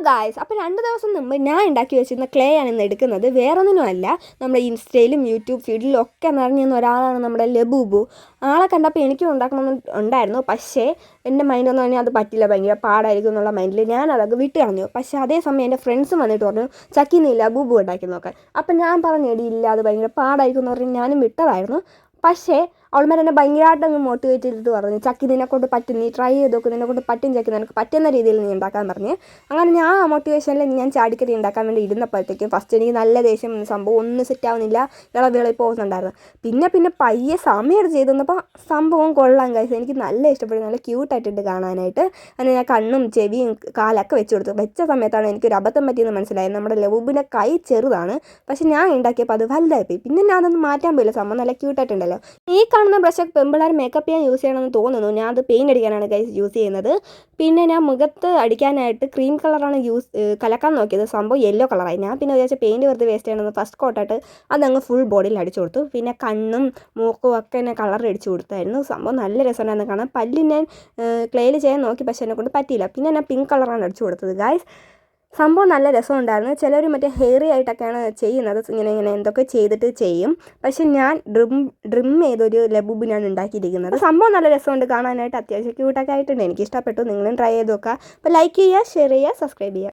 Guys, അപ്പോൾ 2 ദിവസം മുമ്പ് ഞാൻ ഉണ്ടാക്കി വെച്ചിരുന്ന ക്ലേ ആണ് ഇന്ന് എടുക്കുന്നത്. വേറൊന്നിനുമല്ല, നമ്മുടെ ഇൻസ്റ്റയിലും യൂട്യൂബ് ഫീഡിലും ഒക്കെ നിറഞ്ഞിരുന്ന ഒരാളാണ് നമ്മുടെ ലബൂബു. ആളെ കണ്ടപ്പോൾ എനിക്കും ഉണ്ടാക്കണമെന്ന് ഉണ്ടായിരുന്നു. പക്ഷേ എൻ്റെ മൈൻഡൊന്നും പറഞ്ഞാൽ അത് പറ്റില്ല, ഭയങ്കര പാടായിരിക്കും എന്നുള്ള മൈൻഡിൽ ഞാനതൊക്കെ വിട്ട് കളഞ്ഞു. പക്ഷേ അതേസമയം എൻ്റെ ഫ്രണ്ട്സും വന്നിട്ട് പറഞ്ഞു, ചക്കി നീ ലബൂബു ഉണ്ടാക്കി നോക്കാൻ. അപ്പം ഞാൻ പറഞ്ഞു, ഇല്ല അത് ഭയങ്കര പാടായിരിക്കും എന്ന് പറഞ്ഞ് ഞാനും വിട്ടതായിരുന്നു. പക്ഷേ അവൾമാർ എന്നെ ഭയങ്കരമായിട്ട് അങ്ങ് മോട്ടിവേറ്റ് ചെയ്തിട്ട് പറഞ്ഞു, ചക്കി നിന്നെക്കൊണ്ട് പറ്റും, നീ ട്രൈ ചെയ്ത് നോക്കും, നിന്നെക്കൊണ്ട് പറ്റും ചക്കി, നിനക്ക് പറ്റുന്ന രീതിയിൽ നീ ഉണ്ടാക്കാൻ പറഞ്ഞ്. അങ്ങനെ ഞാൻ ആ മോട്ടിവേഷനിൽ ഞാൻ ചാടിക്കറി ഉണ്ടാക്കാൻ വേണ്ടി ഇരുന്നപ്പോഴത്തേക്കും ഫസ്റ്റ് എനിക്ക് നല്ല ദേഷ്യം, സംഭവം ഒന്നും സെറ്റാവുന്നില്ല, ഇളവിളി പോകുന്നുണ്ടായിരുന്നു. പിന്നെ പയ്യെ സമയം ചെയ്ത് വന്നപ്പോൾ സംഭവം കൊള്ളാൻ കഴിച്ചു. എനിക്ക് നല്ല ഇഷ്ടപ്പെട്ടു, നല്ല ക്യൂട്ടായിട്ടുണ്ട് കാണാനായിട്ട്. അങ്ങനെ ഞാൻ കണ്ണും ചെവിയും കാലൊക്കെ വെച്ച് കൊടുത്തു. വെച്ച സമയത്താണ് എനിക്കൊരു അബദ്ധം പറ്റിയെന്ന് മനസ്സിലായത്. നമ്മുടെ ലബൂബിൻ്റെ കൈ ചെറുതാണ്, പക്ഷെ ഞാൻ ഉണ്ടാക്കിയപ്പോൾ അത് വലുതായിപ്പോയി. പിന്നെ ഞാൻ അതൊന്നും മാറ്റാൻ പോയില്ല, സംഭവം നല്ല ക്യൂട്ടായിട്ടുണ്ടല്ലോ. ഈ കാണുന്ന ബ്രഷൊക്കെ പെമ്പിള്ളേർ മേക്കപ്പ് ചെയ്യാൻ യൂസ് ചെയ്യണമെന്ന് തോന്നുന്നു. ഞാൻ അത് പെയിൻ്റ് അടിക്കാനാണ് ഗൈസ് യൂസ് ചെയ്യുന്നത്. പിന്നെ ഞാൻ മുഖത്ത് അടിക്കാനായിട്ട് ക്രീം കളറാണ് കലക്കാൻ നോക്കിയത്. സംഭവം യെല്ലോ കളറായി. ഞാൻ പിന്നെ വിചാരിച്ച പെയിൻറ്റ് വെറുതെ വേസ്റ്റ് ചെയ്യണമെന്ന് ഫസ്റ്റ് കോട്ടായിട്ട് അതങ്ങ് ഫുൾ ബോഡിയിൽ അടിച്ചു കൊടുത്തു. പിന്നെ കണ്ണും മൂക്കും ഒക്കെ ഞാൻ കളർ അടിച്ചു കൊടുത്തായിരുന്നു. സംഭവം നല്ല രസമുണ്ടായിരുന്നു കാണാൻ. പല്ല് ഞാൻ ക്ലേയിൽ ചെയ്യാൻ നോക്കി, പക്ഷേ എന്നെ കൊണ്ട് പറ്റിയില്ല. പിന്നെ ഞാൻ പിങ്ക് കളറാണ് അടിച്ചു കൊടുത്തത് ഗൈസ്. സംഭവം നല്ല രസമുണ്ടായിരുന്നു. ചിലർ മറ്റേ ഹെയറി ആയിട്ടൊക്കെയാണ് ചെയ്യുന്നത്, ഇങ്ങനെ എന്തൊക്കെ ചെയ്തിട്ട് ചെയ്യും. പക്ഷെ ഞാൻ ഡ്രിം ചെയ്തൊരു ലബൂബിനാണ് ഉണ്ടാക്കിയിരിക്കുന്നത്. സംഭവം നല്ല രസമുണ്ട് കാണാനായിട്ട്, അത്യാവശ്യം ക്യൂട്ടൊക്കെ ആയിട്ടുണ്ട്. എനിക്ക് ഇഷ്ടപ്പെട്ടു. നിങ്ങളും ട്രൈ ചെയ്ത് നോക്കുക. അപ്പോൾ ലൈക്ക് ചെയ്യുക, ഷെയർ ചെയ്യുക, സബ്സ്ക്രൈബ് ചെയ്യുക.